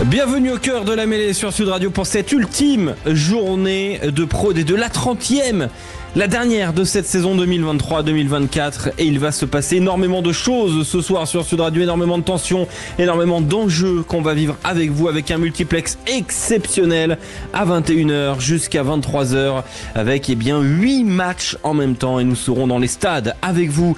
Bienvenue au cœur de la mêlée sur Sud Radio pour cette ultime journée de Pro D2, la 30e, la dernière de cette saison 2023-2024, et il va se passer énormément de choses ce soir sur Sud Radio, énormément de tensions, énormément d'enjeux qu'on va vivre avec vous, avec un multiplex exceptionnel à 21h jusqu'à 23h, avec 8 matchs en même temps, et nous serons dans les stades avec vous,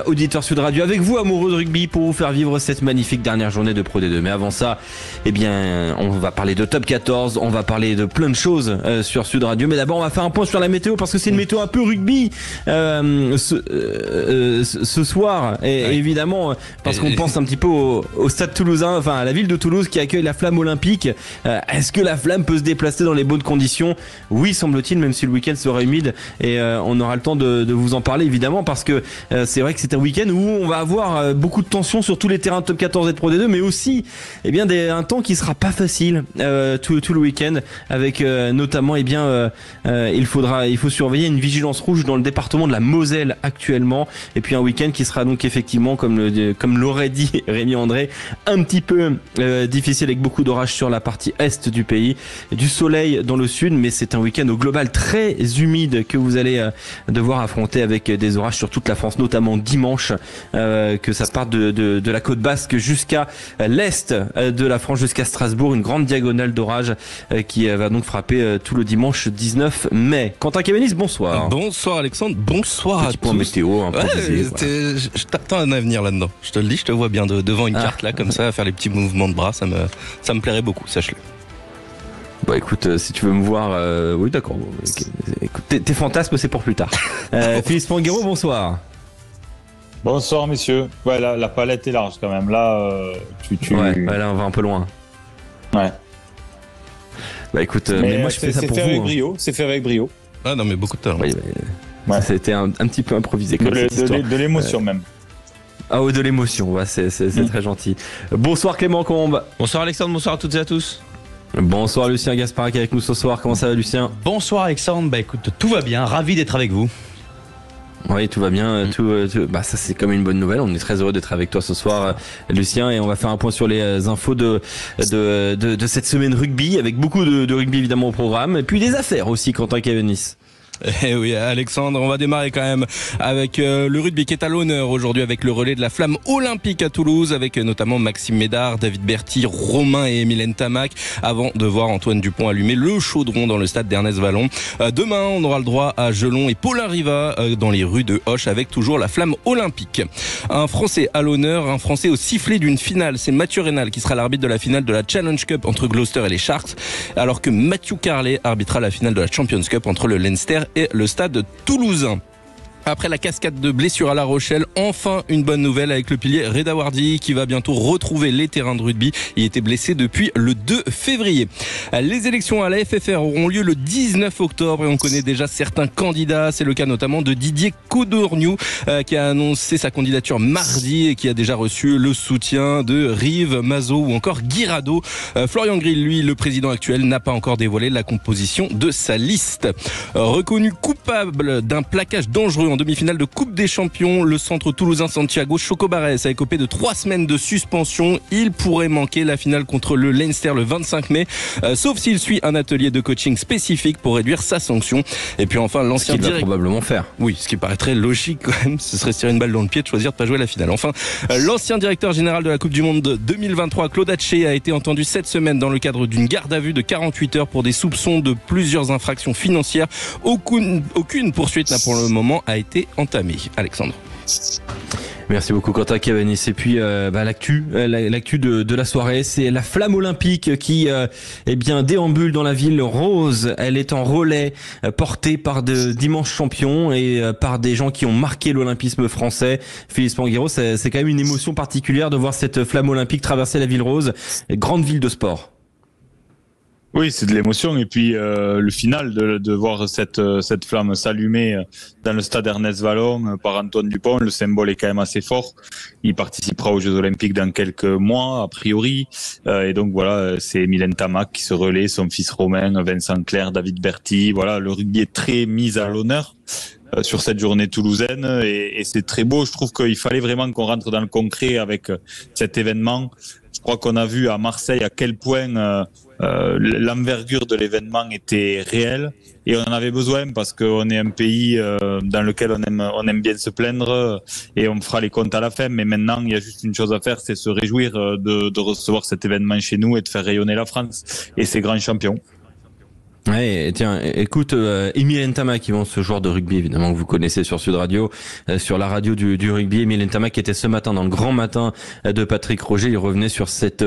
auditeurs Sud Radio, avec vous amoureux de rugby, pour vous faire vivre cette magnifique dernière journée de Pro D2. Mais avant ça, on va parler de Top 14, on va parler de plein de choses sur Sud Radio, mais d'abord on va faire un point sur la météo, parce que c'est une météo un peu rugby ce soir, et évidemment parce qu'on pense un petit peu au stade toulousain, enfin à la ville de Toulouse qui accueille la Flamme olympique. Est-ce que la Flamme peut se déplacer dans les bonnes conditions? Oui, semble-t-il, même si le week-end sera humide, et on aura le temps de vous en parler évidemment, parce que c'est vrai que c'est un week-end où on va avoir beaucoup de tensions sur tous les terrains de Top 14 et de Pro D2, mais aussi un temps qui sera pas facile tout le week-end, avec notamment il faut surveiller une vigilance rouge dans le département de la Moselle actuellement, et puis un week-end qui sera donc effectivement, comme l'aurait dit Rémi André, un petit peu difficile, avec beaucoup d'orages sur la partie est du pays, du soleil dans le sud, mais c'est un week-end au global très humide que vous allez devoir affronter, avec des orages sur toute la France, notamment dimanche, que ça parte de la côte basque jusqu'à l'est de la France, jusqu'à Strasbourg, une grande diagonale d'orage qui va donc frapper tout le dimanche 19 mai. Quentin Cavanis, bonsoir. Bonsoir Alexandre, bonsoir Petit à point tous. météo, Je t'attends un avenir là-dedans. Je te le dis, je te vois bien devant une carte là, comme ça, à faire les petits mouvements de bras, ça me plairait beaucoup, sache-le. Bah écoute, si tu veux me voir, oui d'accord. Écoute, tes fantasmes, c'est pour plus tard. Philippe Spanghero, bonsoir. Bonsoir messieurs. Ouais, la palette est large quand même. Là, Ouais, là on va un peu loin. Ouais. Bah écoute, mais moi je fais ça pour vous. C'est fait avec brio. Ah non, mais beaucoup de talent. Oui, ouais. Ça a été un petit peu improvisé comme cette histoire. De l'émotion même. Ah ouais, de l'émotion, ouais, c'est très gentil. Bonsoir Clément Combe. Bonsoir Alexandre, bonsoir à toutes et à tous. Bonsoir Lucien Gasparac avec nous ce soir, comment ça va Lucien? Bonsoir Alexandre, bah écoute, tout va bien, ravi d'être avec vous. Oui, tout va bien. Bah ça c'est comme une bonne nouvelle. On est très heureux d'être avec toi ce soir, Lucien, et on va faire un point sur les infos de cette semaine rugby, avec beaucoup de rugby évidemment au programme, et puis des affaires aussi, Quentin Cavanis. Eh oui, Alexandre, on va démarrer quand même avec le rugby qui est à l'honneur aujourd'hui, avec le relais de la Flamme olympique à Toulouse, avec notamment Maxime Médard, David Berty, Romain et Émile Ntamak, avant de voir Antoine Dupont allumer le chaudron dans le stade d'Ernest Vallon. Demain, on aura le droit à Gelon et Paulin Riva dans les rues de Hoche, avec toujours la Flamme olympique. Un Français à l'honneur, un Français au sifflet d'une finale, c'est Mathieu Rénal qui sera l'arbitre de la finale de la Challenge Cup entre Gloucester et les Sharks, alors que Mathieu Carlet arbitrera la finale de la Champions Cup entre le Leinster et le stade toulousain. Après la cascade de blessures à La Rochelle, enfin une bonne nouvelle avec le pilier Reda Wardi qui va bientôt retrouver les terrains de rugby. Il était blessé depuis le 2 février. Les élections à la FFR auront lieu le 19 octobre et on connaît déjà certains candidats. C'est le cas notamment de Didier Codorniou qui a annoncé sa candidature mardi et qui a déjà reçu le soutien de Rive, Mazot ou encore Guirado. Florian Grill, lui, le président actuel, n'a pas encore dévoilé la composition de sa liste. Reconnu coupable d'un plaquage dangereux en demi-finale de Coupe des Champions, le centre toulousain Santiago Chocobares a écopé de 3 semaines de suspension. Il pourrait manquer la finale contre le Leinster le 25 mai, sauf s'il suit un atelier de coaching spécifique pour réduire sa sanction. Et puis enfin, l'ancien directeur... va probablement faire. Oui, ce qui paraîtrait logique quand même, ce serait se tirer une balle dans le pied de choisir de pas jouer la finale. Enfin, l'ancien directeur général de la Coupe du Monde 2023, Claude Haché, a été entendu cette semaine dans le cadre d'une garde à vue de 48 heures pour des soupçons de plusieurs infractions financières. Aucune poursuite n'a pour le moment a été entamée. Alexandre. Merci beaucoup Quentin Cavanis. Et puis l'actu de la soirée, c'est la Flamme olympique qui déambule dans la ville rose. Elle est en relais, portée par de d'immenses champions et par des gens qui ont marqué l'olympisme français. Philippe Spanghero, c'est quand même une émotion particulière de voir cette Flamme olympique traverser la ville rose, grande ville de sport. Oui, c'est de l'émotion, et puis le final de voir cette flamme s'allumer dans le stade Ernest Vallon par Antoine Dupont, le symbole est quand même assez fort. Il participera aux Jeux Olympiques dans quelques mois a priori, et donc voilà, c'est Émile Ntamak qui se relaie, son fils Romain, Vincent Clerc, David Berty. Voilà, le rugby est très mis à l'honneur sur cette journée toulousaine, et c'est très beau. Je trouve qu'il fallait vraiment qu'on rentre dans le concret avec cet événement. Je crois qu'on a vu à Marseille à quel point l'envergure de l'événement était réelle et on en avait besoin parce qu'on est un pays dans lequel on aime bien se plaindre et on fera les comptes à la fin. Mais maintenant, il y a juste une chose à faire, c'est se réjouir de recevoir cet événement chez nous et de faire rayonner la France et ses grands champions. Ouais, tiens, écoute, Emile Ntamak, ce joueur de rugby, évidemment, que vous connaissez sur Sud Radio, sur la radio du rugby. Emile Ntamak était ce matin dans le grand matin de Patrick Roger. Il revenait sur cette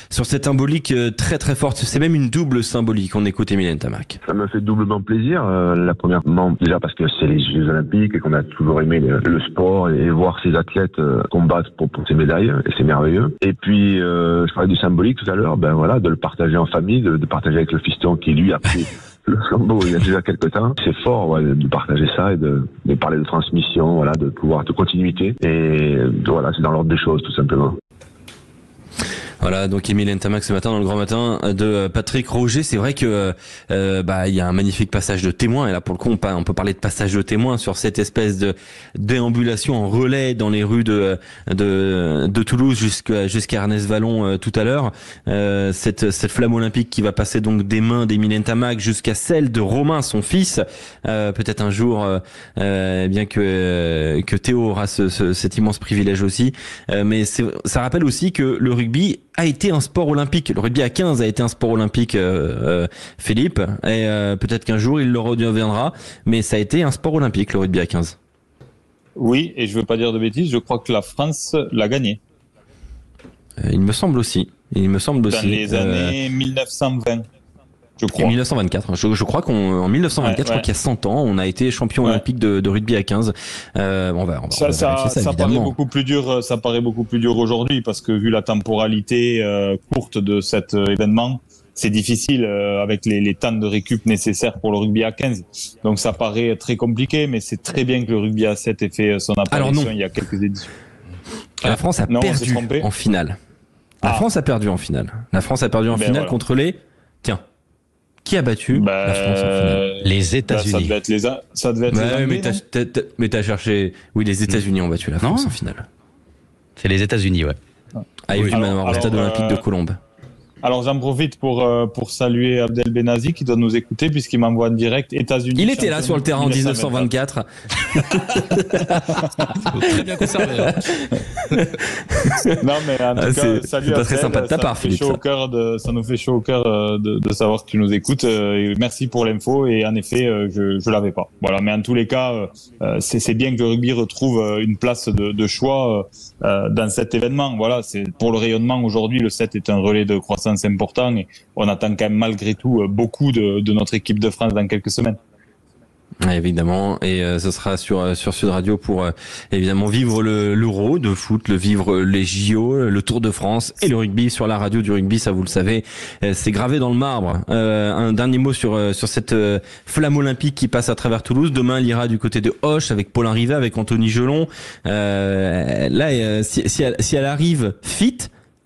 symbolique très très forte. C'est même une double symbolique. On écoute Emile Ntamak. Ça me fait doublement plaisir. La premièrement, déjà parce que c'est les Jeux Olympiques et qu'on a toujours aimé le sport et voir ces athlètes combattre pour ces médailles. Et c'est merveilleux. Et puis, je parlais du symbolique tout à l'heure. Ben voilà, de le partager en famille, de partager avec le fiston qui lui a pris le flambeau il y a déjà quelques temps. C'est fort de partager ça et de parler de transmission, voilà, de continuité. Et voilà, c'est dans l'ordre des choses tout simplement. Voilà, donc Emile Ntamak ce matin dans le grand matin de Patrick Roger. C'est vrai que il y a un magnifique passage de témoin, et là pour le coup on peut parler de passage de témoin sur cette espèce de déambulation en relais dans les rues de Toulouse jusqu'à Ernest Vallon tout à l'heure. Cette flamme olympique qui va passer donc des mains d'Emile Ntamak jusqu'à celle de Romain, son fils. Peut-être un jour, bien que Théo aura cet immense privilège aussi. Mais ça rappelle aussi que le rugby a été un sport olympique. Le rugby à 15 a été un sport olympique, Philippe, et peut-être qu'un jour il le redeviendra, mais ça a été un sport olympique, le rugby à 15. Oui, et je veux pas dire de bêtises, je crois que la France l'a gagné. Il me semble aussi. Dans les années 1920. Je crois. En 1924. Je crois qu'en 1924, je crois qu'il y a 100 ans, on a été champion olympique de rugby à 15. On va vérifier ça paraît beaucoup plus dur. Ça paraît beaucoup plus dur aujourd'hui parce que vu la temporalité courte de cet événement, c'est difficile avec les temps de récup nécessaires pour le rugby à 15. Donc ça paraît très compliqué, mais c'est très bien que le rugby à 7 ait fait son apparition il y a quelques éditions. La France a perdu en finale. La France a perdu en finale. La France a perdu en finale contre les... Tiens. Qui a battu la France en finale? Les États-Unis. Ça devait être les Anglais, mais t'as cherché... Oui, les États-Unis ont battu la France en finale. C'est les États-Unis, ouais. Au stade olympique de Colombes. Alors j'en profite pour saluer Abdel Benazi qui doit nous écouter puisqu'il m'envoie en direct États-Unis. Il était là sur le terrain en 1924. Très bien conservé. Non mais en tout cas, salut c'est pas très sympa de ta part, Philippe. Ça nous fait chaud au cœur de savoir que tu nous écoutes. Merci pour l'info et en effet, je l'avais pas. Voilà, mais en tous les cas, c'est bien que le rugby retrouve une place de choix dans cet événement. Voilà, c'est pour le rayonnement aujourd'hui. Le 7 est un relais de croissance important et on attend quand même malgré tout beaucoup de notre équipe de France dans quelques semaines. Évidemment, et ce sera sur Sud Radio pour évidemment vivre l'Euro de foot, vivre les JO, le Tour de France et le rugby sur la radio du rugby, ça vous le savez, c'est gravé dans le marbre. Un dernier mot sur cette flamme olympique qui passe à travers Toulouse. Demain, elle ira du côté de Auch avec Paulin Rivet, avec Anthony Gelon. Si elle arrive fit,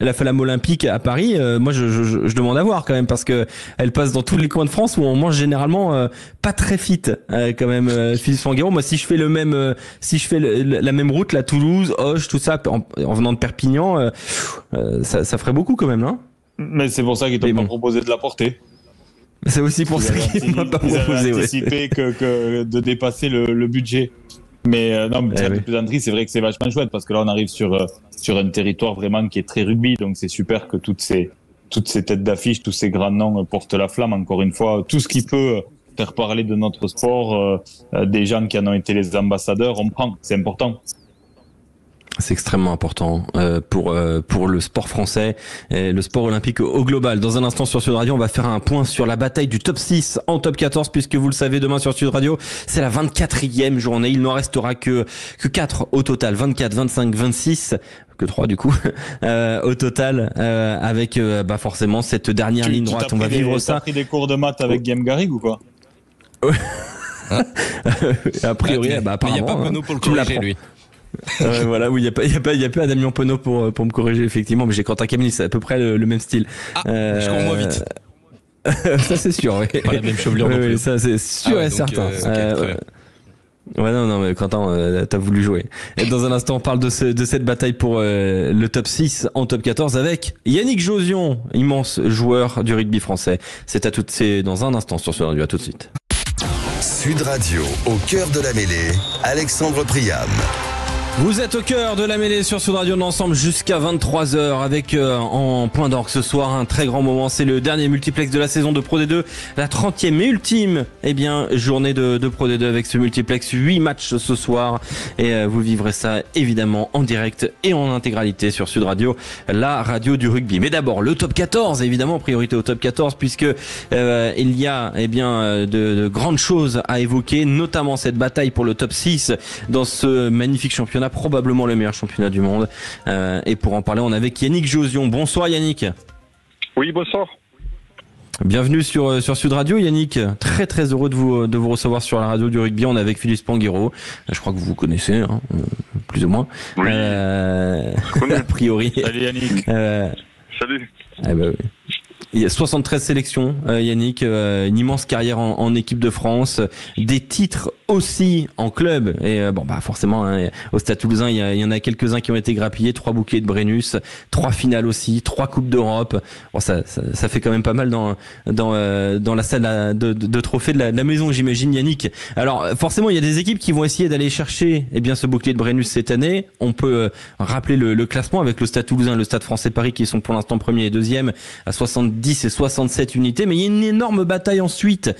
la flamme olympique à Paris, moi je demande à voir quand même parce que elle passe dans tous les coins de France où on mange généralement pas très fit quand même. Philippe Fanguero, moi si je fais la même route, la Toulouse, Auch, tout ça en venant de Perpignan, ça ferait beaucoup quand même, non? Mais c'est pour ça qu'ils t'ont pas proposé de la porter. C'est aussi pour ça qu'ils m'ont pas proposé. Ils avaient anticipé que de dépasser le budget. Mais non, mais de plaisanterie, c'est vrai que c'est vachement chouette parce que là on arrive sur un territoire vraiment qui est très rugby, donc c'est super que toutes ces têtes d'affiche, tous ces grands noms portent la flamme. Encore une fois, tout ce qui peut faire parler de notre sport, des gens qui en ont été les ambassadeurs, on prend, c'est important. C'est extrêmement important pour le sport français et le sport olympique au global. Dans un instant sur Sud Radio, on va faire un point sur la bataille du top 6 en top 14 puisque vous le savez, demain sur Sud Radio, c'est la 24e journée. Il n'en restera que 4 au total, 24, 25, 26 que 3 du coup au total avec forcément cette dernière ligne droite. On va vivre ça. Tu as pris des cours de maths avec Guillaume Garrigue ou quoi? A priori, apparemment. Il n'y a pas Penaud pour le corriger, lui. Voilà, oui, il y a pas Damien Penaud pour me corriger effectivement, mais j'ai Quentin Camille, c'est à peu près le même style. Je cours moins vite. Ça c'est sûr, oui. Pas la même chevelure non plus. Ça c'est sûr et certain. Ouais, non, mais Quentin, t'as voulu jouer. Et dans un instant, on parle de cette bataille pour le top 6 en top 14 avec Yannick Josion, immense joueur du rugby français. C'est dans un instant sur Sud Radio. À tout de suite. Sud Radio, au cœur de la mêlée, Alexandre Priam. Vous êtes au cœur de la mêlée sur Sud Radio, ensemble jusqu'à 23h avec en point d'orgue ce soir un très grand moment. C'est le dernier multiplex de la saison de Pro D2, la 30e et ultime journée de Pro D2 avec ce multiplex, 8 matchs ce soir et vous vivrez ça évidemment en direct et en intégralité sur Sud Radio, la radio du rugby. Mais d'abord le top 14, évidemment priorité au top 14 puisque il y a de grandes choses à évoquer, notamment cette bataille pour le top 6 dans ce magnifique championnat, probablement le meilleur championnat du monde. Et pour en parler, on est avec Yannick Josion. Bonsoir Yannick. Oui, bonsoir. Bienvenue sur Sud Radio Yannick. Très très heureux de vous recevoir sur la radio du rugby. On est avec Philippe Spanghero. Je crois que vous connaissez, plus ou moins. Oui. A priori. Salut Yannick. Salut. Oui. Il y a 73 sélections, Yannick, une immense carrière en équipe de France, des titres aussi en club et forcément au Stade Toulousain il y en a quelques-uns qui ont été grappillés, 3 bouquets de Brennus, 3 finales aussi, 3 coupes d'Europe. Bon, ça fait quand même pas mal dans la salle de trophées de la maison, j'imagine Yannick. Alors forcément il y a des équipes qui vont essayer d'aller chercher ce bouclier de Brennus cette année. On peut rappeler le classement avec le Stade Toulousain, le Stade Français Paris qui sont pour l'instant premier et deuxième à 70 et 67 unités, mais il y a une énorme bataille ensuite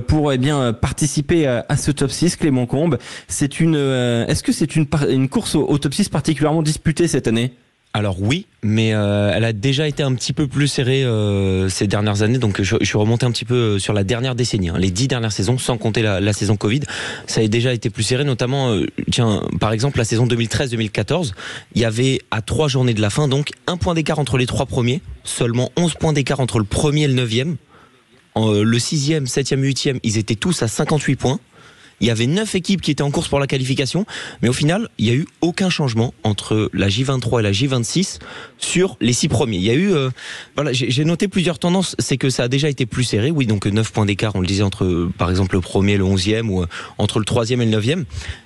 pour participer à ce top 6. Clément Combe, est-ce que c'est une course au top 6 particulièrement disputée cette année? Alors oui, mais elle a déjà été un petit peu plus serrée ces dernières années, donc je suis remonté un petit peu sur la dernière décennie, les 10 dernières saisons, sans compter la saison Covid, ça a déjà été plus serré, notamment, par exemple la saison 2013-2014, il y avait à 3 journées de la fin, donc 1 point d'écart entre les 3 premiers, seulement 11 points d'écart entre le premier et le 9e, le 6e, 7e, 8e, ils étaient tous à 58 points. Il y avait 9 équipes qui étaient en course pour la qualification, mais au final, il n'y a eu aucun changement entre la J23 et la J26 sur les 6 premiers. Il y a eu, j'ai noté plusieurs tendances, c'est que ça a déjà été plus serré, oui, donc 9 points d'écart, on le disait, entre, par exemple, le premier et le 11e, ou entre le 3e et le 9e.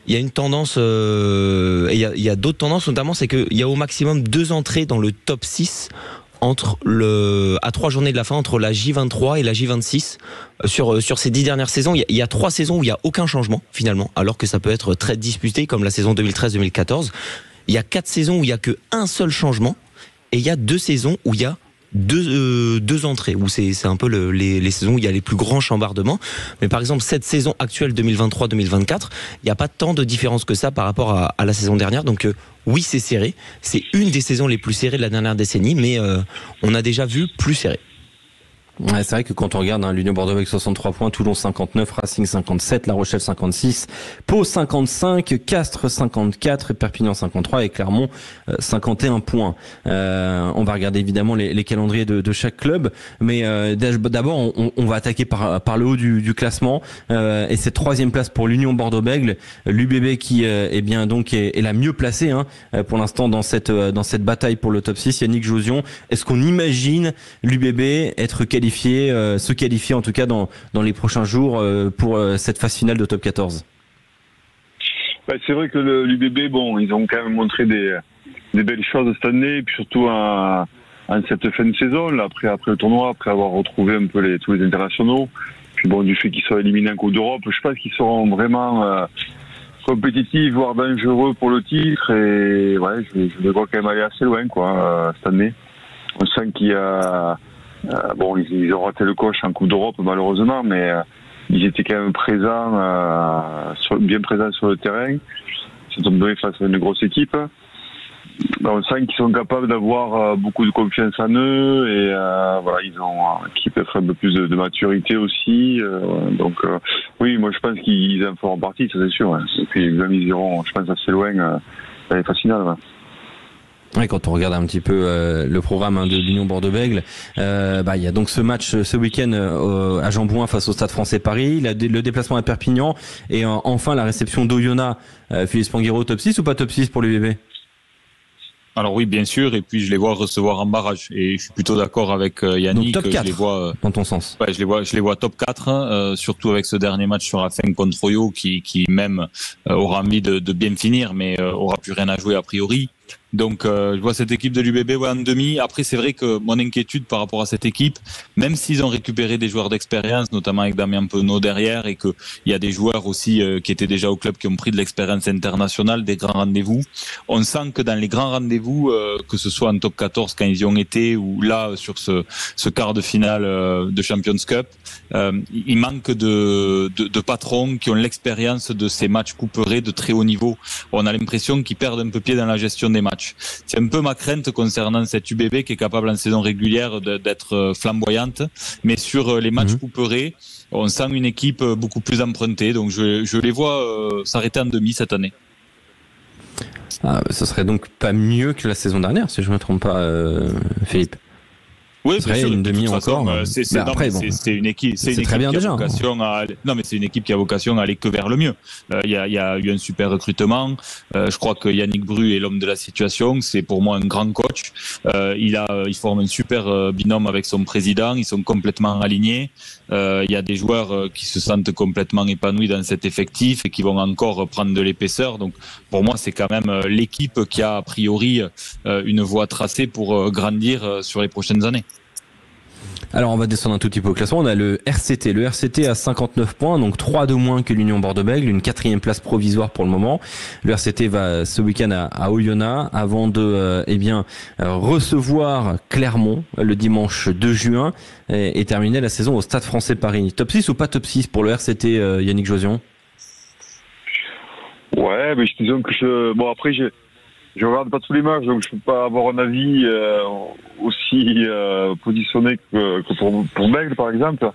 Il y a une tendance, et il y a d'autres tendances, notamment, c'est qu'il y a au maximum 2 entrées dans le top 6 à 3 journées de la fin, entre la J23 et la J26 sur ces 10 dernières saisons. Il y a 3 saisons où il n'y a aucun changement finalement, alors que ça peut être très disputé comme la saison 2013-2014. Il y a 4 saisons où il n'y a qu'un seul changement et il y a 2 saisons où il y a deux entrées, où c'est un peu les saisons où il y a les plus grands chambardements. Mais par exemple cette saison actuelle 2023-2024, il n'y a pas tant de différence que ça par rapport à la saison dernière, donc oui c'est serré, c'est une des saisons les plus serrées de la dernière décennie, mais on a déjà vu plus serré. Ouais, c'est vrai que quand on regarde l'Union Bordeaux avec 63 points, Toulon 59, Racing 57, La Rochelle 56, Pau 55, Castres 54, Perpignan 53 et Clermont 51 points. On va regarder évidemment les calendriers de chaque club, mais d'abord on va attaquer par le haut du classement et cette 3e place pour l'Union Bordeaux-Bègles, l'UBB qui est la mieux placée pour l'instant dans cette bataille pour le top 6. Yannick Josion, est-ce qu'on imagine l'UBB se qualifier en tout cas dans les prochains jours pour cette phase finale de top 14? C'est vrai que l'UBB, ils ont quand même montré des belles choses cette année, et puis surtout en cette fin de saison, là, après le tournoi, après avoir retrouvé un peu tous les internationaux, puis du fait qu'ils soient éliminés en Coupe d'Europe, je pense qu'ils seront vraiment compétitifs, voire dangereux pour le titre, et je les vois quand même aller assez loin cette année. On sent qu'il y a ils ont raté le coche en Coupe d'Europe malheureusement, mais ils étaient quand même bien présents sur le terrain. Ils se sont donnés face à une grosse équipe. On sent qu'ils sont capables d'avoir beaucoup de confiance en eux et ils ont qui peut-être un peu plus de maturité aussi. Oui, moi je pense qu'ils en feront partie, ça c'est sûr. Ouais. Et puis même ils iront, je pense, assez loin dans les phases finales. Ouais. Ouais, quand on regarde un petit peu le programme de l'Union Bordeaux-Bègles, il y a donc ce match ce week-end à Jean-Bouin face au Stade Français Paris, le déplacement à Perpignan et enfin la réception d'Oyonnax. Philippe Spanghero, top 6 ou pas top 6 pour l'UBB? Alors oui, bien sûr, et puis je les vois recevoir en barrage. Et je suis plutôt d'accord avec Yannick. Donc top 4, je les vois, dans ton sens. ouais, je les vois top 4, surtout avec ce dernier match sur la fin contre Oyo, qui même aura envie de bien finir, mais aura plus rien à jouer a priori. Donc je vois cette équipe de l'UBB en demi. Après, c'est vrai que mon inquiétude par rapport à cette équipe, même s'ils ont récupéré des joueurs d'expérience, notamment avec Damien Penaud derrière, et qu'il y a des joueurs aussi qui étaient déjà au club, qui ont pris de l'expérience internationale, des grands rendez-vous, on sent que dans les grands rendez-vous, que ce soit en top 14 quand ils y ont été, ou là sur ce quart de finale de Champions Cup, il manque de patrons qui ont l'expérience de ces matchs couperés de très haut niveau. On a l'impression qu'ils perdent un peu pied dans la gestion des matchs. C'est un peu ma crainte concernant cette UBB qui est capable en saison régulière d'être flamboyante, mais sur les matchs couperés, on sent une équipe beaucoup plus empruntée. Donc je les vois s'arrêter en demi cette année. Ce serait donc pas mieux que la saison dernière, si je ne me trompe pas, Philippe. Oui, bien sûr, une demi encore. C'est une équipe, c'est une équipe qui a vocation à aller, non mais c'est une équipe qui a vocation à aller que vers le mieux. Il y a eu un super recrutement. Je crois que Yannick Bru est l'homme de la situation. C'est pour moi un grand coach. Il forme un super binôme avec son président. Ils sont complètement alignés. Il y a des joueurs qui se sentent complètement épanouis dans cet effectif et qui vont encore prendre de l'épaisseur. Donc pour moi, c'est quand même l'équipe qui a priori une voie tracée pour grandir sur les prochaines années. Alors on va descendre un tout petit peu au classement. On a le RCT. Le RCT a 59 points, donc 3 de moins que l'Union Bordeaux-Bègles, une 4e place provisoire pour le moment. Le RCT va ce week-end à Oyonnax avant de recevoir Clermont le dimanche 2 juin et terminer la saison au Stade Français Paris. Top 6 ou pas top 6 pour le RCT, Yannick Josion? Ouais, mais disons que je regarde pas tous les matchs, donc je peux pas avoir un avis aussi positionné que pour Bègles, par exemple.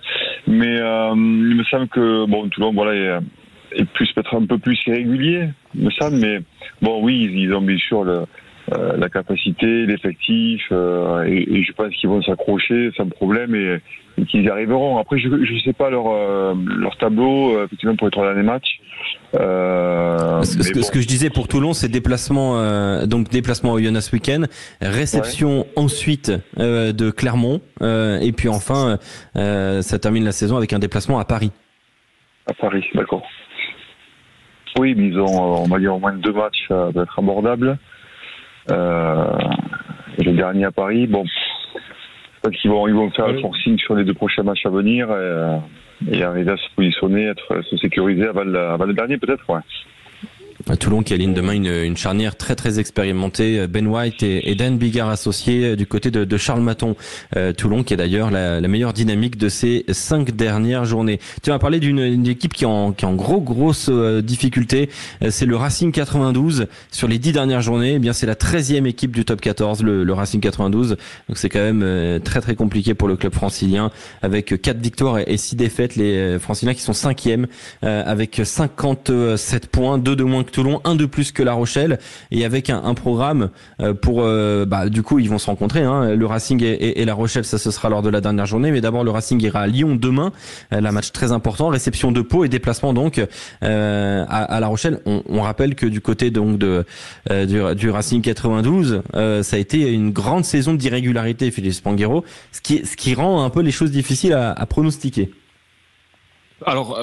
Mais il me semble que Toulon, est plus peut-être un peu plus irrégulier, il me semble. Mais bon, oui, ils ont bien sûr la capacité, l'effectif, et je pense qu'ils vont s'accrocher sans problème et qu'ils y arriveront. Après, je sais pas leur tableau effectivement pour les 3 derniers matchs. Ce que je disais pour Toulon, c'est déplacement à Oyonnax ce week-end, réception ensuite de Clermont, et puis enfin ça termine la saison avec un déplacement à Paris. À Paris, d'accord. Oui, mais ils ont, on va dire, au moins 2 matchs d'être abordables. Et le dernier à Paris, je pense qu'ils vont faire le forcing sur les 2 prochains matchs à venir et arriver à se positionner, se sécuriser avant le dernier peut-être, ouais. Toulon qui aligne demain une charnière très très expérimentée, Ben White et Dan Bigard associés du côté de Charles Maton. Toulon qui est d'ailleurs la meilleure dynamique de ces 5 dernières journées. Tu vas parler d'une équipe qui est en grosse difficulté, c'est le Racing 92. Sur les 10 dernières journées, eh bien c'est la 13e équipe du top 14, le Racing 92. Donc c'est quand même très très compliqué pour le club francilien, avec 4 victoires et 6 défaites. Les franciliens qui sont 5e avec 57 points, 2 de moins que Toulon, 1 de plus que La Rochelle, et avec un programme pour du coup ils vont se rencontrer, le Racing et La Rochelle, ça ce sera lors de la dernière journée, mais d'abord le Racing ira à Lyon demain, la match très important, réception de Pau et déplacement donc à La Rochelle. On rappelle que du côté donc du Racing 92, ça a été une grande saison d'irrégularité, Philippe Spanghero, ce qui rend un peu les choses difficiles à pronostiquer. Alors,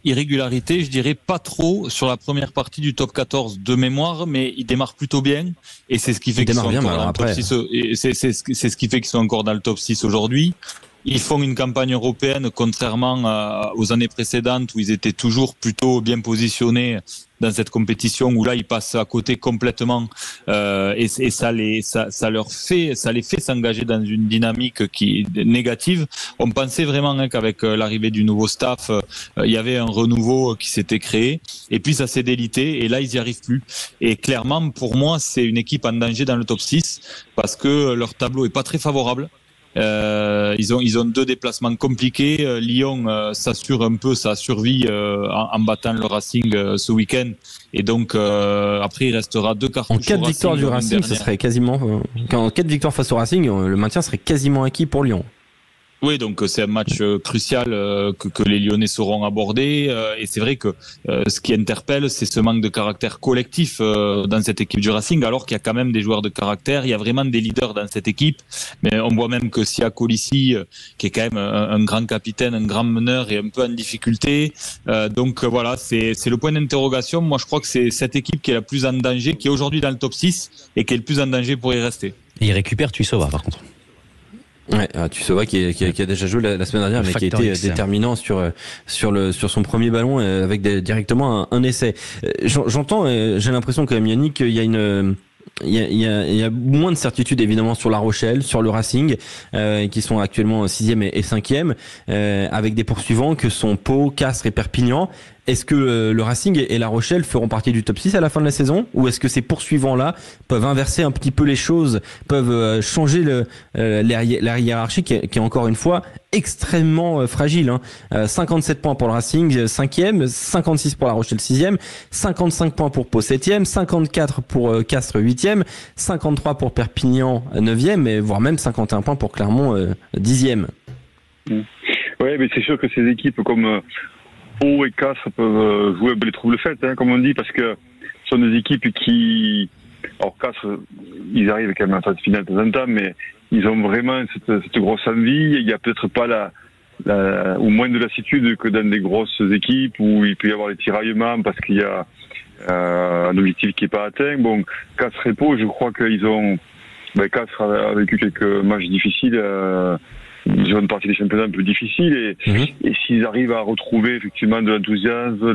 irrégularité, je dirais pas trop sur la première partie du top 14 de mémoire, mais ils démarrent plutôt bien, et c'est ce qui fait qu'ils sont encore dans le top 6, et c'est ce qui fait qu'ils sont encore dans le top 6 aujourd'hui. Ils font une campagne européenne, contrairement aux années précédentes où ils étaient toujours plutôt bien positionnés dans cette compétition, où là ils passent à côté complètement, et ça les fait s'engager dans une dynamique qui est négative. On pensait vraiment qu'avec l'arrivée du nouveau staff, il y avait un renouveau qui s'était créé, et puis ça s'est délité, et là ils y arrivent plus. Et clairement, pour moi, c'est une équipe en danger dans le top 6 parce que leur tableau est pas très favorable. Ils ont 2 déplacements compliqués. Lyon s'assure un peu sa survie en battant le Racing ce week-end, et donc après il restera 2 cartouches. En 4 victoires du Racing, ce serait quasiment en 4 victoires face au Racing, le maintien serait quasiment acquis pour Lyon. Oui, donc c'est un match crucial que les Lyonnais sauront aborder. Et c'est vrai que ce qui interpelle, c'est ce manque de caractère collectif dans cette équipe du Racing, alors qu'il y a quand même des joueurs de caractère. Il y a vraiment des leaders dans cette équipe. Mais on voit même que Sia Colissi, qui est quand même un grand capitaine, un grand meneur, est un peu en difficulté. Donc voilà, c'est le point d'interrogation. Moi, je crois que c'est cette équipe qui est la plus en danger, qui est aujourd'hui dans le top 6 et qui est le plus en danger pour y rester. Et il récupère Tuisova, par contre. Ouais, Tuisova qui a déjà joué la semaine dernière, mais qui a été déterminant sur son premier ballon avec directement un essai. J'entends, j'ai l'impression quand même, Yannick, qu'il y a il y a moins de certitude évidemment sur La Rochelle, sur le Racing, qui sont actuellement 6e et 5e, avec des poursuivants que sont Pau, Castres et Perpignan. Est-ce que le Racing et La Rochelle feront partie du top 6 à la fin de la saison, ou est-ce que ces poursuivants-là peuvent inverser un petit peu les choses, peuvent changer la hiérarchie qui est encore une fois extrêmement fragile, 57 points pour le Racing 5e, 56 pour La Rochelle 6e, 55 points pour Pau 7e, 54 pour Castres 8e, 53 pour Perpignan 9e, et voire même 51 points pour Clermont 10e. Ouais, mais c'est sûr que ces équipes comme Pau et Castres peuvent jouer les troubles faites, comme on dit, parce que ce sont des équipes qui... Alors Castres, ils arrivent quand même en phase finale de temps en temps, mais ils ont vraiment cette grosse envie. Il n'y a peut-être pas ou moins de lassitude que dans des grosses équipes où il peut y avoir des tiraillements parce qu'il y a un objectif qui n'est pas atteint. Bon, Castres et Pau, je crois qu'ils ont... Castres a vécu quelques matchs difficiles, ils ont une partie des championnats un peu difficile, et s'ils arrivent à retrouver effectivement de l'enthousiasme,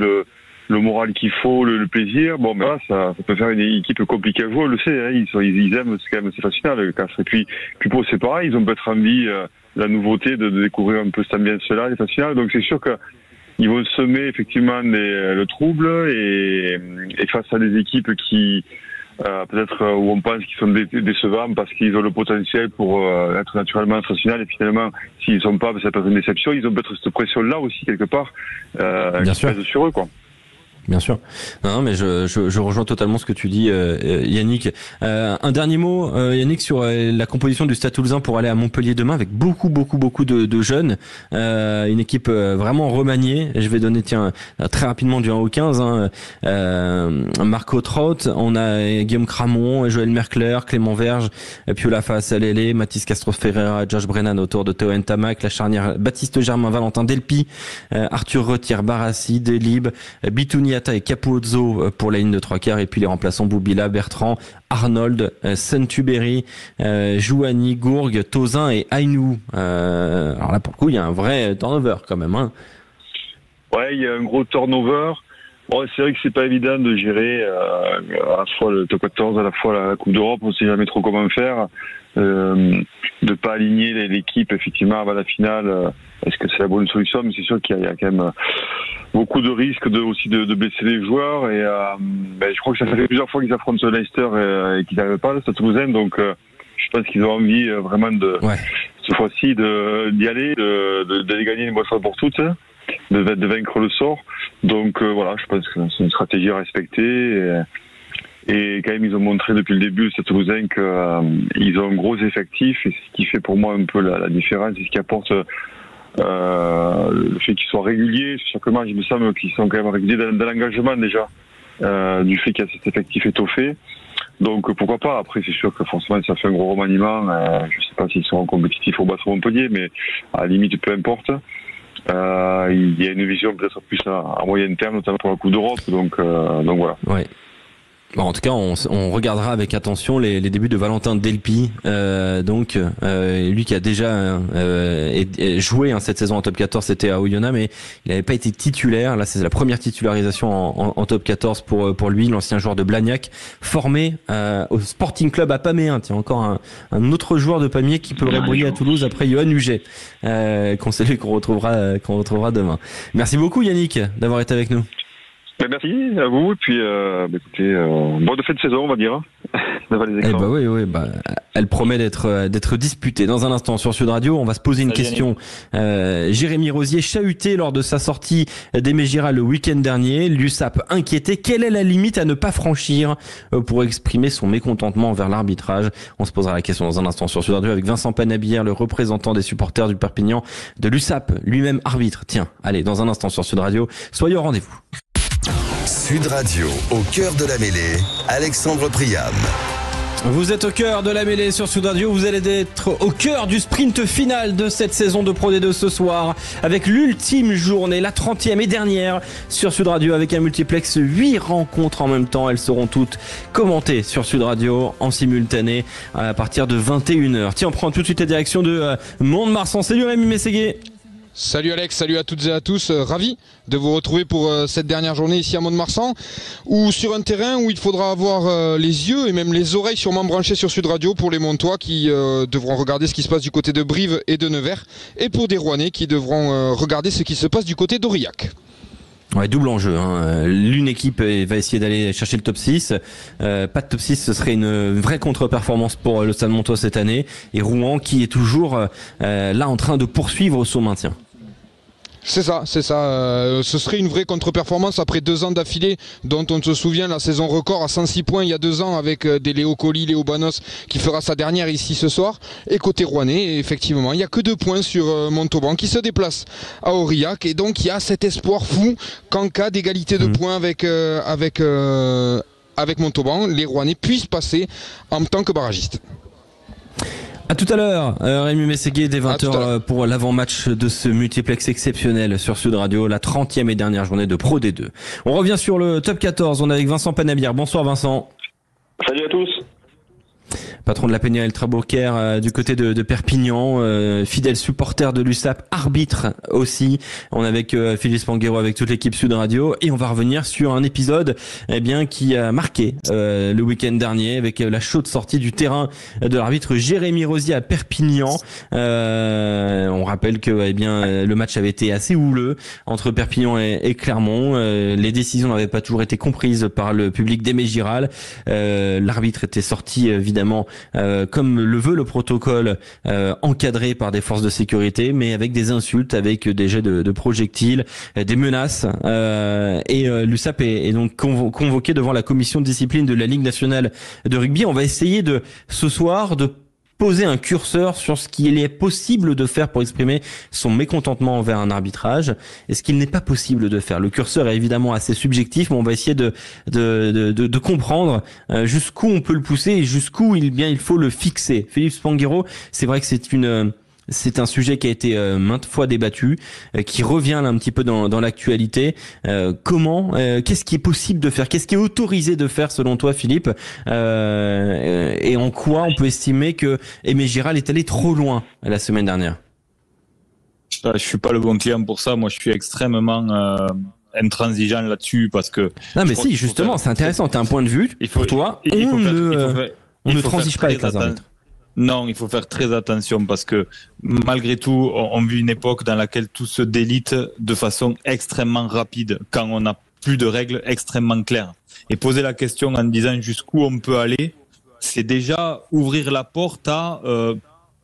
le moral qu'il faut, le plaisir, bon, ben là, ça peut faire une équipe compliquée à jouer, on le sait, ils aiment, c'est quand même, c'est fascinant, le Castres. Et puis Pau, c'est pareil, ils ont peut-être envie, la nouveauté, de découvrir un peu cette ambiance-là, les phases finales. Donc c'est sûr que ils vont semer effectivement le trouble, et face à des équipes qui, peut-être où on pense qu'ils sont décevants parce qu'ils ont le potentiel pour être naturellement en phase finale, et finalement, s'ils ne sont pas, ça peut être une déception. Ils ont peut-être cette pression-là aussi, quelque part, qui pèse sur eux, quoi. Bien sûr. Non, mais je rejoins totalement ce que tu dis, Yannick. Un dernier mot, Yannick, sur la composition du Stade Toulousain pour aller à Montpellier demain, avec beaucoup de jeunes. Une équipe vraiment remaniée. Je vais donner, très rapidement du 1 au 15. Marco Trott, on a Guillaume Cramon, Joël Mercler, Clément Verge, Piola Salélé, Mathis Castro-Ferreira, Josh Brennan autour de Théo Ntamak, la charnière Baptiste Germain, Valentin Delpy, Arthur Retière, Barassi, Delib, Bitouni et Capuzzo pour la ligne de 3/4, et puis les remplaçants Boubila, Bertrand, Arnold, Sentuberi, Jouani, Gourgue, Tozin et Ainou. Alors là, pour le coup, il y a un vrai turnover quand même. Ouais, il y a un gros turnover. Bon, c'est vrai que c'est pas évident de gérer à la fois le top 14, à la fois la Coupe d'Europe. On sait jamais trop comment faire. De pas aligner l'équipe effectivement avant la finale. Est-ce que c'est la bonne solution? Mais c'est sûr qu'il y a quand même beaucoup de risques aussi de blesser les joueurs, et je crois que ça fait plusieurs fois qu'ils affrontent Leicester et qu'ils n'arrivent pas, le Stade Toulousain. Donc je pense qu'ils ont envie vraiment cette fois-ci d'y aller, de gagner une bonne fois pour toutes, de vaincre le sort. Donc voilà, je pense que c'est une stratégie à respecter. Et quand même, ils ont montré depuis le début, le Stade Toulousain, qu'ils ont un gros effectif, et ce qui fait pour moi un peu la différence, c'est ce qui apporte le fait qu'ils soient réguliers sur chaque match. Il me semble qu'ils sont quand même réguliers dans l'engagement déjà, du fait qu'il y a cet effectif étoffé. Donc pourquoi pas. Après, c'est sûr que forcément ça fait un gros remaniement. Je ne sais pas s'ils seront compétitifs au battre Montpellier, mais à la limite peu importe. Il y a une vision peut-être plus à moyen terme, notamment pour la Coupe d'Europe. Donc voilà. Ouais. Bon, en tout cas, on regardera avec attention les débuts de Valentin Delpy, lui qui a déjà joué cette saison en top 14, c'était à Oyonnax, mais il n'avait pas été titulaire. Là, c'est la première titularisation en top 14 pour lui, l'ancien joueur de Blagnac, formé au Sporting Club à Paméen. Tiens, encore un autre joueur de Pamiers qui peut briller à Toulouse après Johan Huget, qu'on retrouvera demain. Merci beaucoup, Yannick, d'avoir été avec nous. Merci à vous, et puis écoutez, bonne fin de saison, on va dire, devant les écrans. Oui, elle promet d'être disputée. Dans un instant sur Sud Radio, on va se poser une question. Jérémy Rosier chahuté lors de sa sortie d'Aimé Giral le week-end dernier, l'USAP inquiété. Quelle est la limite à ne pas franchir pour exprimer son mécontentement envers l'arbitrage? On se posera la question dans un instant sur Sud Radio avec Vincent Panabière, le représentant des supporters du Perpignan de l'USAP, lui-même arbitre. Tiens, allez, dans un instant sur Sud Radio, soyez au rendez-vous. Sud Radio, au cœur de la mêlée, Alexandre Priam. Vous êtes au cœur de la mêlée sur Sud Radio, vous allez être au cœur du sprint final de cette saison de Pro D2 ce soir avec l'ultime journée, la 30e et dernière sur Sud Radio avec un multiplex 8 rencontres en même temps. Elles seront toutes commentées sur Sud Radio en simultané à partir de 21h. Tiens, on prend tout de suite la direction de Mont-de-Marsan. Salut Rémi Mességué. Salut Alex, salut à toutes et à tous, ravi de vous retrouver pour cette dernière journée ici à Mont-de-Marsan, ou sur un terrain où il faudra avoir les yeux et même les oreilles sûrement branchés sur Sud Radio pour les Montois qui devront regarder ce qui se passe du côté de Brive et de Nevers, et pour des Rouennais qui devront regarder ce qui se passe du côté d'Aurillac. Ouais, double enjeu. L'une équipe va essayer d'aller chercher le top 6. Pas de top 6, ce serait une vraie contre-performance pour le Stade Montois cette année. Et Rouen qui est toujours là en train de poursuivre son maintien. C'est ça. Ce serait une vraie contre-performance après 2 ans d'affilée dont on se souvient, la saison record à 106 points il y a 2 ans avec des Léo Colli, Léo Banos qui fera sa dernière ici ce soir. Et côté rouennais, effectivement, il n'y a que 2 points sur Montauban qui se déplace à Aurillac. Et donc il y a cet espoir fou qu'en cas d'égalité de points avec Montauban, les Rouennais puissent passer en tant que barragistes. À tout à l'heure, Rémi Mességué dès 20h pour l'avant-match de ce multiplex exceptionnel sur Sud Radio, la 30e et dernière journée de Pro D2. On revient sur le top 14, on est avec Vincent Panabière. Bonsoir Vincent. Salut à tous. Patron de la Peña Ultra Beaucaire du côté de Perpignan, fidèle supporter de l'USAP, arbitre aussi. On est avec Philippe Spanghero, avec toute l'équipe Sud Radio, et on va revenir sur un épisode qui a marqué le week-end dernier avec la chaude sortie du terrain de l'arbitre Jérémy Rosier à Perpignan. On rappelle que le match avait été assez houleux entre Perpignan et Clermont. Les décisions n'avaient pas toujours été comprises par le public d'Aimé Giral. L'arbitre était sorti évidemment comme le veut le protocole, encadré par des forces de sécurité, mais avec des insultes, avec des jets de projectiles, des menaces. Et l'USAP est donc convoqué devant la commission de discipline de la Ligue nationale de rugby. On va essayer ce soir de poser un curseur sur ce qu'il est possible de faire pour exprimer son mécontentement envers un arbitrage et ce qu'il n'est pas possible de faire. Le curseur est évidemment assez subjectif, mais on va essayer de comprendre jusqu'où on peut le pousser et jusqu'où il faut le fixer. Philippe Spanghero, c'est vrai que c'est un sujet qui a été maintes fois débattu, qui revient là un petit peu dans l'actualité. Qu'est-ce qui est possible de faire? Qu'est-ce qui est autorisé de faire selon toi, Philippe? Et en quoi on peut estimer que Aimé Giral est allé trop loin la semaine dernière? Je suis pas le bon client pour ça. Moi, je suis extrêmement intransigeant là-dessus parce que. Non, mais si, justement, c'est intéressant. T'as un point de vue. Pour toi, on ne transige pas avec les arbitres. Non, il faut faire très attention parce que malgré tout, on vit une époque dans laquelle tout se délite de façon extrêmement rapide quand on n'a plus de règles extrêmement claires. Et poser la question en disant jusqu'où on peut aller, c'est déjà ouvrir la porte à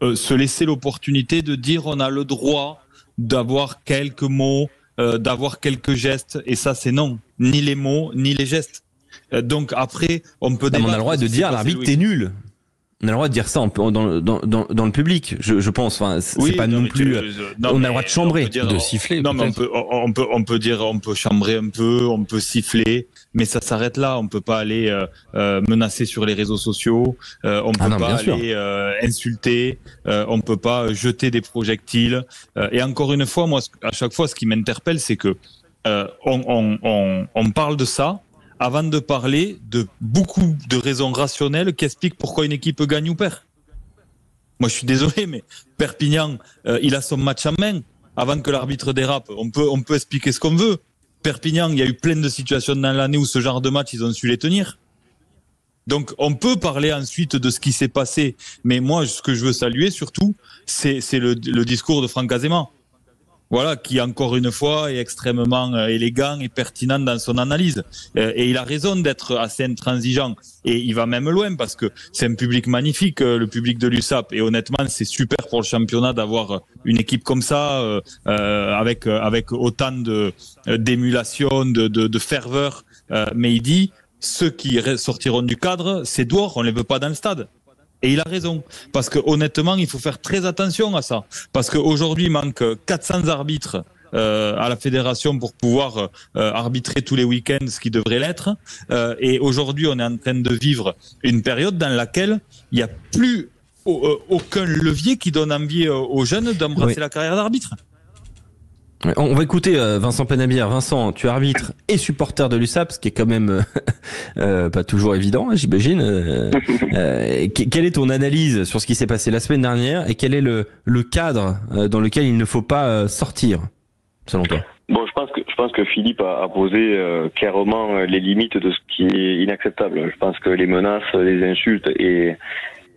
se laisser l'opportunité de dire on a le droit d'avoir quelques mots, d'avoir quelques gestes. Et ça, c'est non. Ni les mots, ni les gestes. Donc après, on peut... On a le droit de dire à l'arbitre, t'es nul. On a le droit de dire ça dans le public, je pense. Enfin, c'est pas non plus. On a le droit de chambrer, de siffler. Non, mais on peut dire, on peut chambrer un peu, on peut siffler, mais ça s'arrête là. On peut pas aller menacer sur les réseaux sociaux. On peut pas aller insulter. On peut pas jeter des projectiles. Et encore une fois, moi, à chaque fois, ce qui m'interpelle, c'est que on parle de ça avant de parler de beaucoup de raisons rationnelles qui expliquent pourquoi une équipe gagne ou perd. Moi, je suis désolé, mais Perpignan, il a son match en main. Avant que l'arbitre dérape, on peut expliquer ce qu'on veut. Perpignan, il y a eu plein de situations dans l'année où ce genre de match, ils ont su les tenir. Donc, on peut parler ensuite de ce qui s'est passé. Mais moi, ce que je veux saluer surtout, c'est le discours de Franck Azema. voilà, qui encore une fois est extrêmement élégant et pertinent dans son analyse. Et il a raison d'être assez intransigeant. Et il va même loin parce que c'est un public magnifique, le public de l'USAP. Et honnêtement, c'est super pour le championnat d'avoir une équipe comme ça, avec autant d'émulation, de ferveur. Mais il dit, ceux qui sortiront du cadre, c'est dehors, on les veut pas dans le stade. Et il a raison, parce que honnêtement, il faut faire très attention à ça, parce qu'aujourd'hui, il manque 400 arbitres à la fédération pour pouvoir arbitrer tous les week-ends, ce qui devrait l'être. Et aujourd'hui, on est en train de vivre une période dans laquelle il n'y a plus aucun levier qui donne envie aux jeunes d'embrasser la carrière d'arbitre. On va écouter Vincent Penabière. Vincent, tu arbitres et supporter de l'USAP, ce qui est quand même pas toujours évident, j'imagine. Quelle est ton analyse sur ce qui s'est passé la semaine dernière et quel est le cadre dans lequel il ne faut pas sortir, selon toi? Bon, je pense que Philippe a posé clairement les limites de ce qui est inacceptable. Je pense que les menaces, les insultes et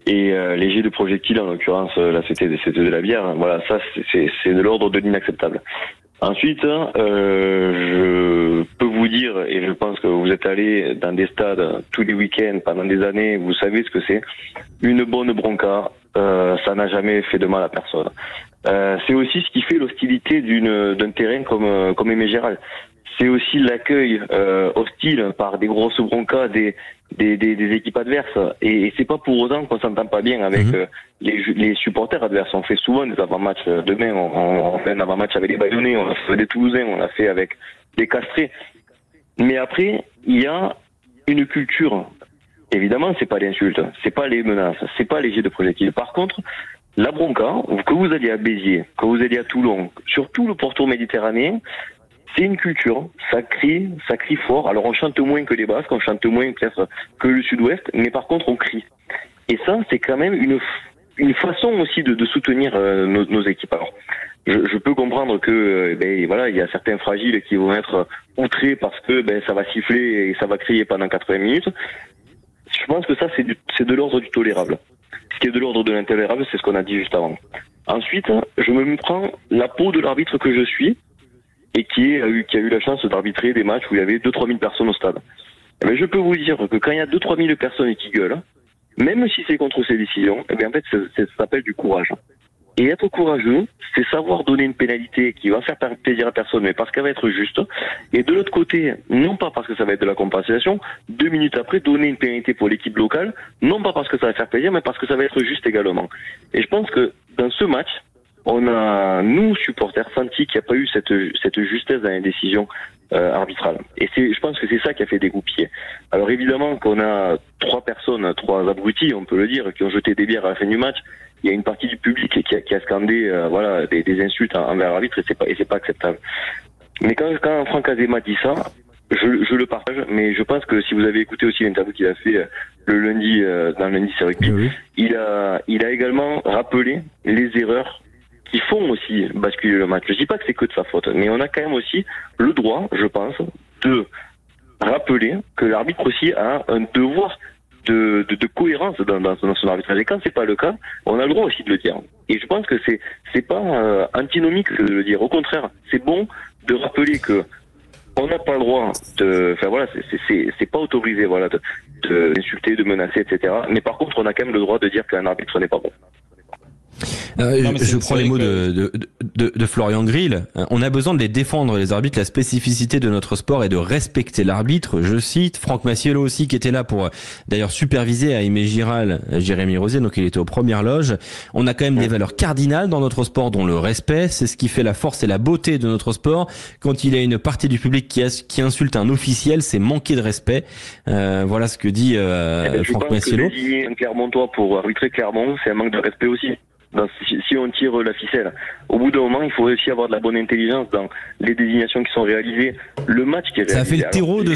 les jets de projectiles, en l'occurrence, là c'était de la bière, voilà, ça c'est de l'ordre de l'inacceptable. Ensuite, je peux vous dire, et je pense que vous êtes allés dans des stades tous les week-ends pendant des années, vous savez ce que c'est, une bonne bronca, ça n'a jamais fait de mal à personne. C'est aussi ce qui fait l'hostilité d'un terrain comme Aimé Gérald. C'est aussi l'accueil hostile par des grosses broncas des équipes adverses. Et c'est pas pour autant qu'on s'entend pas bien avec les supporters adverses. On fait souvent des avant-matchs. Demain, on fait un avant-match avec les Bayonnais, on a fait des Toulousains, on l'a fait avec les Castrés. Mais après, il y a une culture. Évidemment, c'est pas l'insulte, c'est pas les menaces, c'est pas les jets de projectiles. Par contre, la bronca, que vous alliez à Béziers, que vous alliez à Toulon, sur tout le pourtour méditerranéen, c'est une culture, ça crie fort. Alors on chante moins que les Basques, on chante moins peut-être que le Sud-Ouest, mais par contre on crie. Et ça, c'est quand même une façon aussi de soutenir nos équipes. Alors, je peux comprendre que voilà, il y a certains fragiles qui vont être outrés parce que ça va siffler et ça va crier pendant 80 minutes. Je pense que ça c'est de l'ordre du tolérable. Ce qui est de l'ordre de l'intolérable, c'est ce qu'on a dit juste avant. Ensuite, je me prends la peau de l'arbitre que je suis et qui a eu la chance d'arbitrer des matchs où il y avait 2-3 000 personnes au stade. Mais je peux vous dire que quand il y a 2-3 000 personnes qui gueulent, même si c'est contre ces décisions, en fait, ça s'appelle du courage. Et être courageux, c'est savoir donner une pénalité qui va faire plaisir à personne, mais parce qu'elle va être juste. Et de l'autre côté, non pas parce que ça va être de la compensation, 2 minutes après, donner une pénalité pour l'équipe locale, non pas parce que ça va faire plaisir, mais parce que ça va être juste également. Et je pense que dans ce match, on a, nous, supporters, senti qu'il n'y a pas eu cette justesse dans les décisions arbitrales. Et je pense que c'est ça qui a fait dégoupiller. Alors évidemment qu'on a 3 abrutis, on peut le dire, qui ont jeté des bières à la fin du match. Il y a une partie du public qui a scandé des insultes envers l'arbitre et c'est pas acceptable. Mais quand Franck Azema dit ça, je le partage, mais je pense que si vous avez écouté aussi l'interview qu'il a fait le lundi dans le lundi c'est rugby, il a également rappelé les erreurs qui font aussi basculer le match. Je dis pas que c'est que de sa faute, mais on a quand même aussi le droit, je pense, de rappeler que l'arbitre aussi a un devoir de cohérence dans son arbitrage. Et quand c'est pas le cas, on a le droit aussi de le dire. Et je pense que c'est pas antinomique de le dire. Au contraire, c'est bon de rappeler que on n'a pas le droit c'est pas autorisé, d'insulter, de menacer, etc. Mais par contre, on a quand même le droit de dire qu'un arbitre n'est pas bon. Je prends les mots de Florian Grill. On a besoin de les défendre, les arbitres. La spécificité de notre sport est de respecter l'arbitre. Je cite Franck Massiello aussi, qui était là pour d'ailleurs superviser à Aimé Giral Jérémy Rosier, donc il était aux premières loges. On a quand même des valeurs cardinales dans notre sport, dont le respect. C'est ce qui fait la force et la beauté de notre sport. Quand il y a une partie du public qui insulte un officiel, c'est manquer de respect. Voilà ce que dit Franck Massiello. Je pense que désigner un Clermontois pour arbitrer Clermont, c'est un manque de respect aussi. Donc, si on tire la ficelle, au bout d'un moment, il faut aussi avoir de la bonne intelligence dans les désignations qui sont réalisées, le match qui est réalisé. Ça a fait le terreau de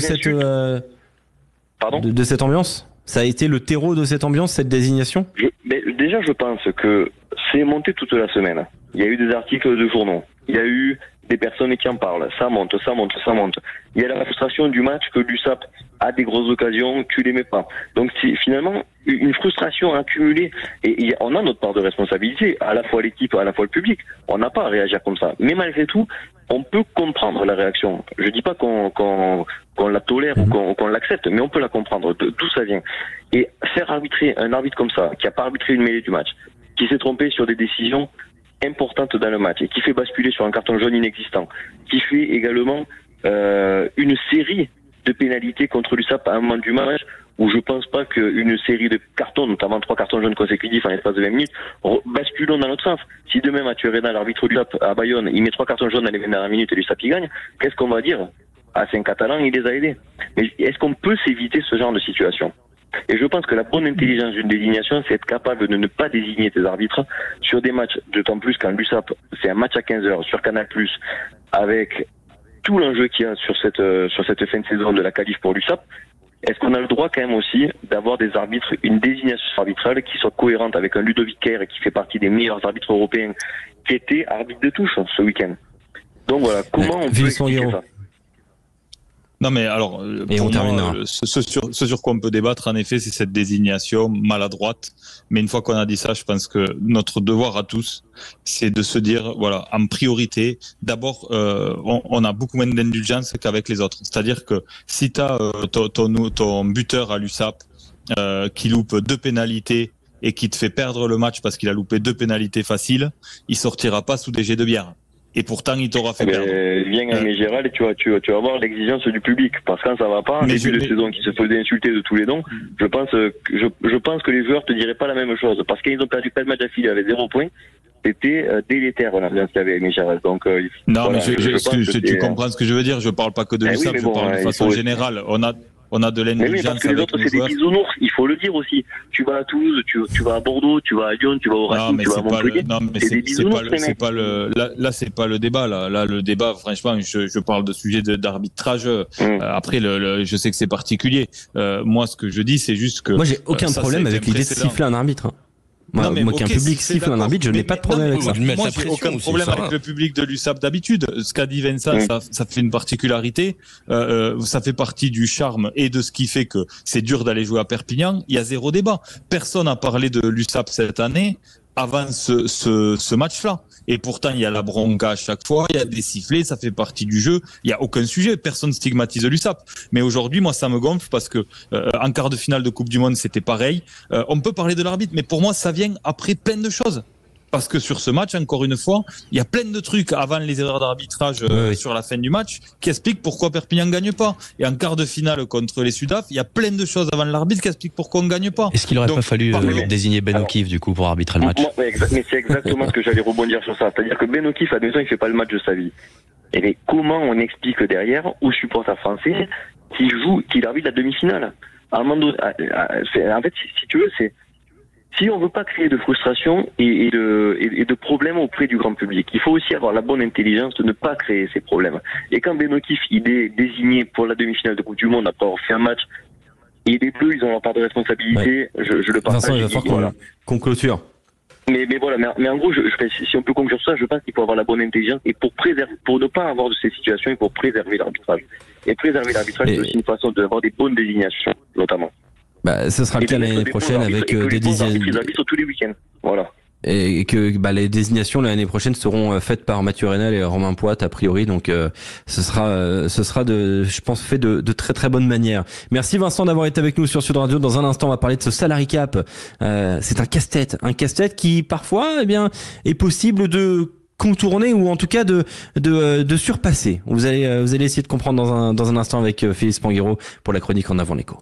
cette ambiance. Ça a été le terreau de cette ambiance, cette désignation. Déjà, je pense que c'est monté toute la semaine. Il y a eu des articles de journaux, il y a eu des personnes qui en parlent. Ça monte. Il y a la frustration du match que l'USAP a des grosses occasions, tu les mets pas. Donc c'est finalement une frustration accumulée. Et on a notre part de responsabilité, à la fois l'équipe, à la fois le public. On n'a pas à réagir comme ça. Mais malgré tout, on peut comprendre la réaction. Je dis pas qu'on la tolère ou qu'on l'accepte, mais on peut la comprendre, d'où ça vient. Et faire arbitrer un arbitre comme ça, qui a pas arbitré une mêlée du match, qui s'est trompé sur des décisions importante dans le match et qui fait basculer sur un carton jaune inexistant, qui fait également une série de pénalités contre l'USAP à un moment du match où je pense pas qu'une série de cartons, notamment 3 cartons jaunes consécutifs en l'espace de 20 minutes, basculons dans l'autre sens. Si demain Mathieu Rénal, l'arbitre de l'USAP à Bayonne, il met 3 cartons jaunes dans les 20 dernières minutes et l'USAP il gagne, qu'est-ce qu'on va dire? Ah, c'est un Catalan, il les a aidés. Mais est-ce qu'on peut s'éviter ce genre de situation? Et je pense que la bonne intelligence d'une désignation, c'est être capable de ne pas désigner tes arbitres sur des matchs, d'autant plus quand l'USAP, c'est un match à 15h sur Canal+, avec tout l'enjeu qu'il y a sur cette fin de saison de la qualif pour l'USAP. Est-ce qu'on a le droit quand même aussi d'avoir des arbitres, une désignation arbitrale qui soit cohérente avec un Ludovic Kerr qui fait partie des meilleurs arbitres européens, qui était arbitre de touche ce week-end. Donc voilà, comment on peut expliquer ça? Non mais alors, et on terminera. Ce sur quoi on peut débattre, en effet, c'est cette désignation maladroite. Mais une fois qu'on a dit ça, je pense que notre devoir à tous, c'est de se dire, voilà, en priorité, d'abord, on a beaucoup moins d'indulgence qu'avec les autres. C'est-à-dire que si tu as ton buteur à l'USAP qui loupe 2 pénalités et qui te fait perdre le match parce qu'il a loupé 2 pénalités faciles, il sortira pas sous des jets de bière. Et pourtant, il t'aura fait perdre. Viens à Gérald et tu vas voir l'exigence du public. Parce que quand ça va pas, un début de saison qui se faisait insulter de tous les noms, je pense que les joueurs te diraient pas la même chose. Parce qu'ils ont perdu 4 matchs d'affilée avec 0 points. C'était délétère l'ambiance qu'il y avait avec Gérald. Donc, non, voilà, mais tu comprends ce que je veux dire. Je parle pas que de l'USAP, je parle de façon générale. On a de l'indulgence. Mais oui, parce que les autres, c'est des bisounours, il faut le dire aussi. Tu vas à Toulouse, tu vas à Bordeaux, tu vas à Lyon, tu vas au Racing, tu vas à Montpellier. C'est des bisounours, là, c'est pas le débat, là. Là, le débat, franchement, je parle de sujet d'arbitrage. Après, je sais que c'est particulier. Moi, ce que je dis, c'est juste que. Moi, j'ai aucun problème avec l'idée de siffler un arbitre. Moi, qu'un public siffle un arbitre, je n'ai pas de problème avec ça. Moi, j'ai aucun problème avec le public de l'USAP d'habitude. Ce qu'a dit Vincent, ça fait une particularité. Ça fait partie du charme et de ce qui fait que c'est dur d'aller jouer à Perpignan. Il y a 0 débat. Personne n'a parlé de l'USAP cette année avant ce match-là. Et pourtant, il y a la bronca à chaque fois, il y a des sifflets, ça fait partie du jeu. Il y a aucun sujet, personne stigmatise l'USAP. Mais aujourd'hui, moi, ça me gonfle parce que en quart de finale de Coupe du Monde, c'était pareil. On peut parler de l'arbitre, mais pour moi, ça vient après plein de choses. Parce que sur ce match, encore une fois, il y a plein de trucs avant les erreurs d'arbitrage sur la fin du match qui expliquent pourquoi Perpignan ne gagne pas. Et en quart de finale contre les Sudaf, il y a plein de choses avant l'arbitre qui expliquent pourquoi on ne gagne pas. Est-ce qu'il n'aurait pas fallu désigner Ben O'Keefe du coup pour arbitrer le match? Mais c'est exactement ce que j'allais rebondir sur ça. C'est-à-dire que Ben O'Keefe, admettons, il fait pas le match de sa vie. Et mais comment on explique derrière aux supporters français qu'il arbitre la demi-finale? En fait, si tu veux, si on veut pas créer de frustration et de problèmes auprès du grand public, il faut aussi avoir la bonne intelligence de ne pas créer ces problèmes. Et quand Ben O'Keefe, il est désigné pour la demi-finale de Coupe du Monde après avoir fait un match, et les Bleus, ils ont leur part de responsabilité, je le partage. Vincent, il va falloir qu'on clôture. Mais voilà, mais en gros, si on peut conclure ça, je pense qu'il faut avoir la bonne intelligence et pour ne pas avoir de ces situations, il faut préserver l'arbitrage. Et préserver l'arbitrage, c'est aussi une façon d'avoir des bonnes désignations, notamment. Ce sera le cas l'année prochaine avec des désignations tous les week-ends. Voilà. Et que les désignations l'année prochaine seront faites par Mathieu Rénal et Romain Poit a priori, donc ce sera je pense fait de très très bonne manière. Merci Vincent d'avoir été avec nous sur Sud Radio. Dans un instant, on va parler de ce salary cap. C'est un casse-tête qui parfois est possible de contourner ou en tout cas de surpasser. Vous allez essayer de comprendre dans un instant avec Félix Spanghero pour la chronique En avant l'écho.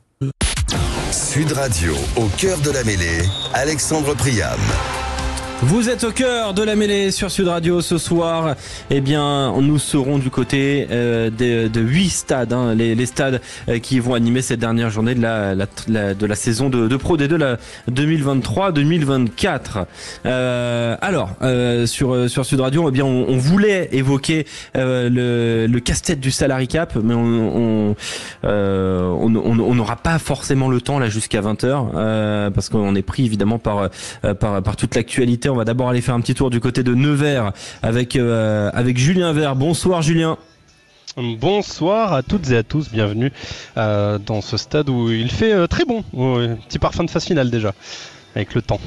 Sud Radio, au cœur de la mêlée, Alexandre Priam. Vous êtes au cœur de la mêlée sur Sud Radio ce soir. Nous serons du côté de 8 stades, les stades qui vont animer cette dernière journée de la saison de Pro D2 la 2023-2024. Sur Sud Radio, on voulait évoquer le casse-tête du salary cap, mais on n'aura pas forcément le temps là jusqu'à 20h parce qu'on est pris évidemment par toute l'actualité On va d'abord aller faire un petit tour du côté de Nevers avec Julien Vert. Bonsoir Julien. Bonsoir à toutes et à tous, bienvenue dans ce stade où il fait très bon, petit parfum de phase finale déjà, avec le temps.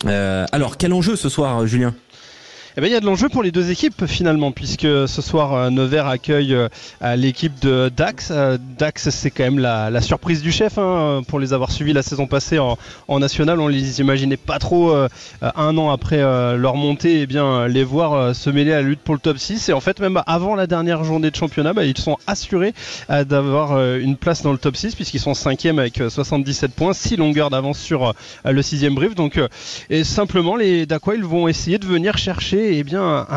Alors quel enjeu ce soir Julien ? Eh bien, il y a de l'enjeu pour les deux équipes finalement, puisque ce soir Nevers accueille l'équipe de Dax. Dax, c'est quand même la surprise du chef, hein, pour les avoir suivis la saison passée en national. On les imaginait pas trop un an après leur montée, eh bien les voir se mêler à la lutte pour le top 6. Et en fait, même avant la dernière journée de championnat, ils sont assurés d'avoir une place dans le top 6, puisqu'ils sont 5e avec 77 points, 6 longueurs d'avance sur le 6e brief. Donc, et simplement, les Dacois, ils vont essayer de venir chercher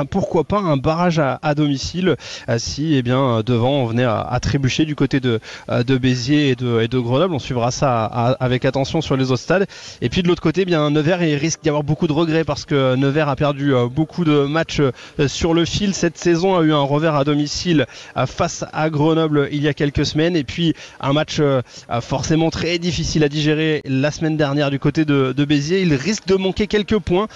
pourquoi pas un barrage à domicile si devant on venait à trébucher du côté de Béziers et de Grenoble. On suivra ça avec attention sur les autres stades. Et puis de l'autre côté, Nevers, il risque d'y avoir beaucoup de regrets parce que Nevers a perdu beaucoup de matchs sur le fil cette saison, a eu un revers à domicile face à Grenoble il y a quelques semaines, et puis un match forcément très difficile à digérer la semaine dernière du côté de Béziers. Il risque de manquer quelques points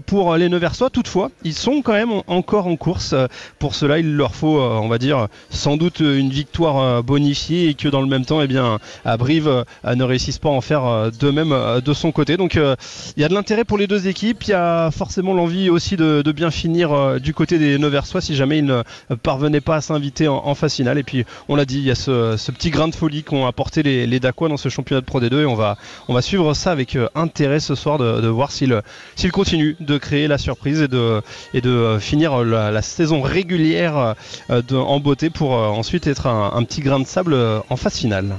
pour les Neversois. Toutefois, ils sont quand même encore en course. Pour cela, il leur faut, on va dire, sans doute une victoire bonifiée, et que dans le même temps, Brive ne réussisse pas à en faire de même de son côté. Donc, il y a de l'intérêt pour les deux équipes. Il y a forcément l'envie aussi de bien finir du côté des Neversois si jamais ils ne parvenaient pas à s'inviter en phase finale. Et puis, on l'a dit, il y a ce petit grain de folie qu'ont apporté les Dacois dans ce championnat de Pro D2, et on va suivre ça avec intérêt ce soir de voir s'ils continuent de créer la surprise et de finir la saison régulière en beauté pour ensuite être un petit grain de sable en phase finale.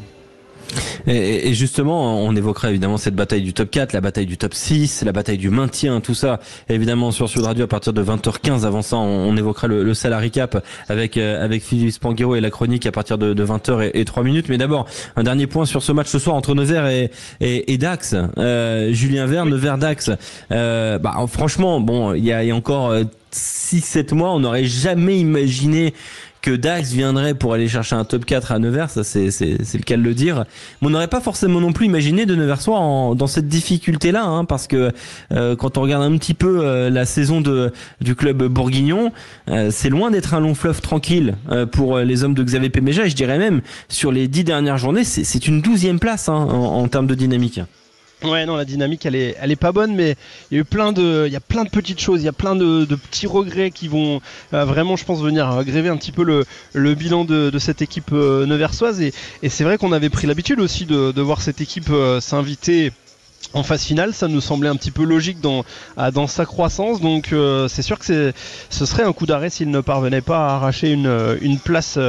Et justement, on évoquera évidemment cette bataille du top 4, la bataille du top 6, la bataille du maintien, tout ça évidemment sur Sud Radio à partir de 20h15. Avant ça, on évoquera le salary cap avec Philippe Spanghero et la chronique à partir de 20h et 3 minutes. Mais d'abord, un dernier point sur ce match ce soir entre Nevers et Dax. Julien Vert, Nevers Dax. Franchement, il y a encore 6-7 mois, on n'aurait jamais imaginé que Dax viendrait pour aller chercher un top 4 à Nevers, ça c'est le cas de le dire. Mais on n'aurait pas forcément non plus imaginé de Neversois dans cette difficulté-là, hein, parce que quand on regarde un petit peu la saison du club bourguignon, c'est loin d'être un long fleuve tranquille pour les hommes de Xavier Péméja, et je dirais même sur les 10 dernières journées, c'est une 12e place en termes de dynamique. Ouais, non, la dynamique elle est pas bonne, mais il y a plein de petites choses, il y a plein de petits regrets qui vont vraiment, je pense, venir gréver un petit peu le bilan de cette équipe neversoise, et c'est vrai qu'on avait pris l'habitude aussi de voir cette équipe s'inviter en phase finale. Ça nous semblait un petit peu logique dans sa croissance, donc c'est sûr que ce serait un coup d'arrêt s'ils ne parvenaient pas à arracher une place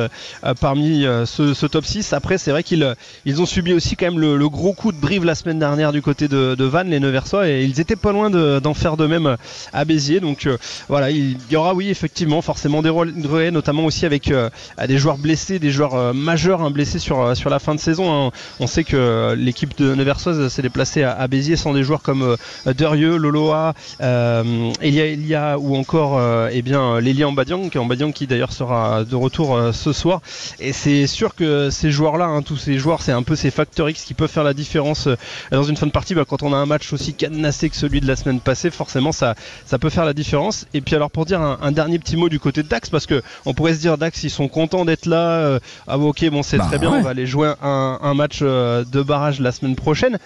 parmi ce top 6. Après, c'est vrai qu'ils ont subi aussi quand même le gros coup de Brive la semaine dernière du côté de Vannes, les Neversois, et ils étaient pas loin d'en faire de même à Béziers. Donc voilà, il y aura effectivement forcément des regrets, notamment aussi avec des joueurs blessés, des joueurs majeurs blessés sur la fin de saison, hein. On sait que l'équipe de Neversoise s'est déplacée à Béziers sans des joueurs comme Derieux, Loloa, Elia ou encore Lélia Mbadiang qui d'ailleurs sera de retour ce soir. Et c'est sûr que ces joueurs-là, tous ces joueurs, c'est un peu ces facteurs X qui peuvent faire la différence dans une fin de partie. Quand on a un match aussi cadenassé que celui de la semaine passée, forcément ça peut faire la différence. Et puis alors, pour dire un dernier petit mot du côté de Dax, parce que on pourrait se dire, Dax, ils sont contents d'être là, c'est très bien, on va aller jouer un match de barrage la semaine prochaine.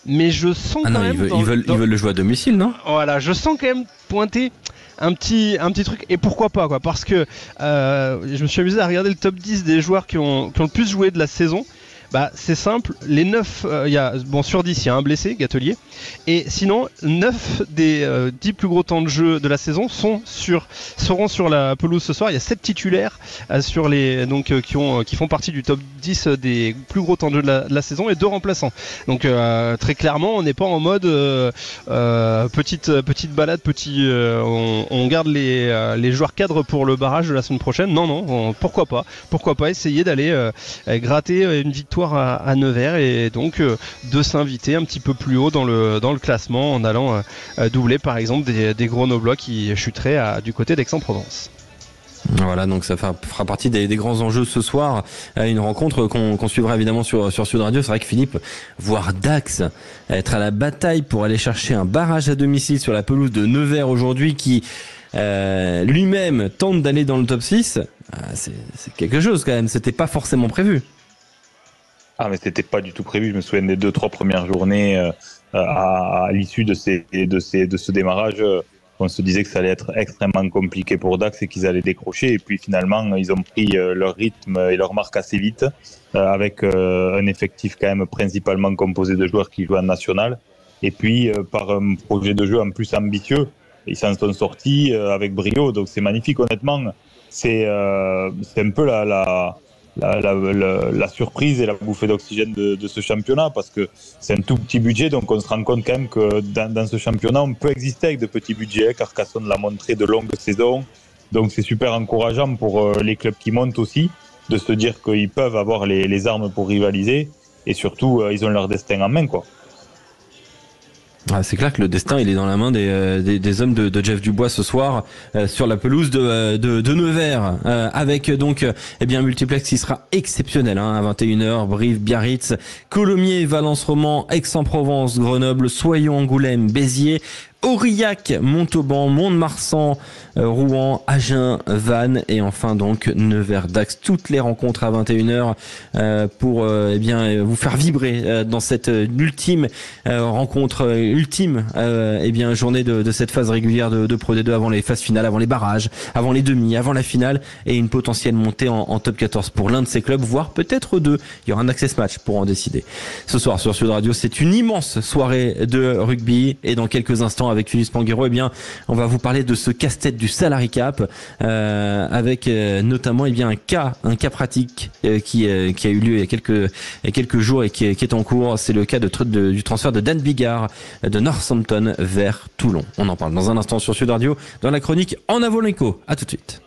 Mais je sens quand même... Ils veulent le jouer à domicile, non ? Voilà, je sens quand même pointer un petit truc, et pourquoi pas, quoi, parce que je me suis amusé à regarder le top 10 des joueurs qui ont le plus joué de la saison. C'est simple, les 9, sur 10, il y a un blessé, Gatelier, et sinon 9 des 10 plus gros temps de jeu de la saison seront sur la pelouse ce soir. Il y a 7 titulaires qui font partie du top 10 des plus gros temps de jeu de la saison, et 2 remplaçants. Donc très clairement, on n'est pas en mode petite balade, on garde les joueurs cadres pour le barrage de la semaine prochaine. Non, pourquoi pas essayer d'aller gratter une victoire à Nevers, et donc de s'inviter un petit peu plus haut dans le classement en allant doubler par exemple des Grenoblois qui chuteraient du côté d'Aix-en-Provence. Voilà, donc ça fera partie des grands enjeux ce soir. Une rencontre qu'on suivra évidemment sur Sud Radio. C'est vrai que Philippe, voir Dax être à la bataille pour aller chercher un barrage à domicile sur la pelouse de Nevers aujourd'hui, qui lui-même tente d'aller dans le top 6, c'est quelque chose quand même. C'était pas forcément prévu. Ah, mais c'était pas du tout prévu. Je me souviens des 2-3 premières journées à l'issue de ce démarrage. On se disait que ça allait être extrêmement compliqué pour Dax et qu'ils allaient décrocher. Et puis finalement, ils ont pris leur rythme et leur marque assez vite, avec un effectif quand même principalement composé de joueurs qui jouent en national. Et puis par un projet de jeu en plus ambitieux, ils s'en sont sortis avec brio. Donc c'est magnifique, honnêtement. C'est un peu la surprise et la bouffée d'oxygène de ce championnat, parce que c'est un tout petit budget, donc on se rend compte quand même que dans ce championnat on peut exister avec de petits budgets. Carcassonne l'a montré de longues saisons, donc c'est super encourageant pour les clubs qui montent aussi, de se dire qu'ils peuvent avoir les armes pour rivaliser, et surtout ils ont leur destin en main, quoi. Ah, c'est clair que le destin il est dans la main des hommes de Jeff Dubois ce soir sur la pelouse de Nevers, avec donc un multiplex qui sera exceptionnel à 21h. Brive, Biarritz, Colomiers, Valence Romand, Aix-en-Provence, Grenoble, Soyons, Angoulême, Béziers, Aurillac, Montauban, Mont-de-Marsan, Rouen, Agen, Vannes et enfin donc Nevers-Dax. Toutes les rencontres à 21h pour vous faire vibrer dans cette ultime rencontre, journée de cette phase régulière de Pro D2, avant les phases finales, avant les barrages, avant les demi, avant la finale, et une potentielle montée en top 14 pour l'un de ces clubs, voire peut-être deux. Il y aura un access match pour en décider. Ce soir sur Sud Radio, c'est une immense soirée de rugby, et dans quelques instants avec Philippe Spanghero, on va vous parler de ce casse-tête du salary cap, avec notamment un cas pratique qui a eu lieu il y a quelques jours et qui est en cours. C'est le cas du transfert de Dan Bigard de Northampton vers Toulon. On en parle dans un instant sur Sud Radio dans la chronique En avant l'écho. À tout de suite.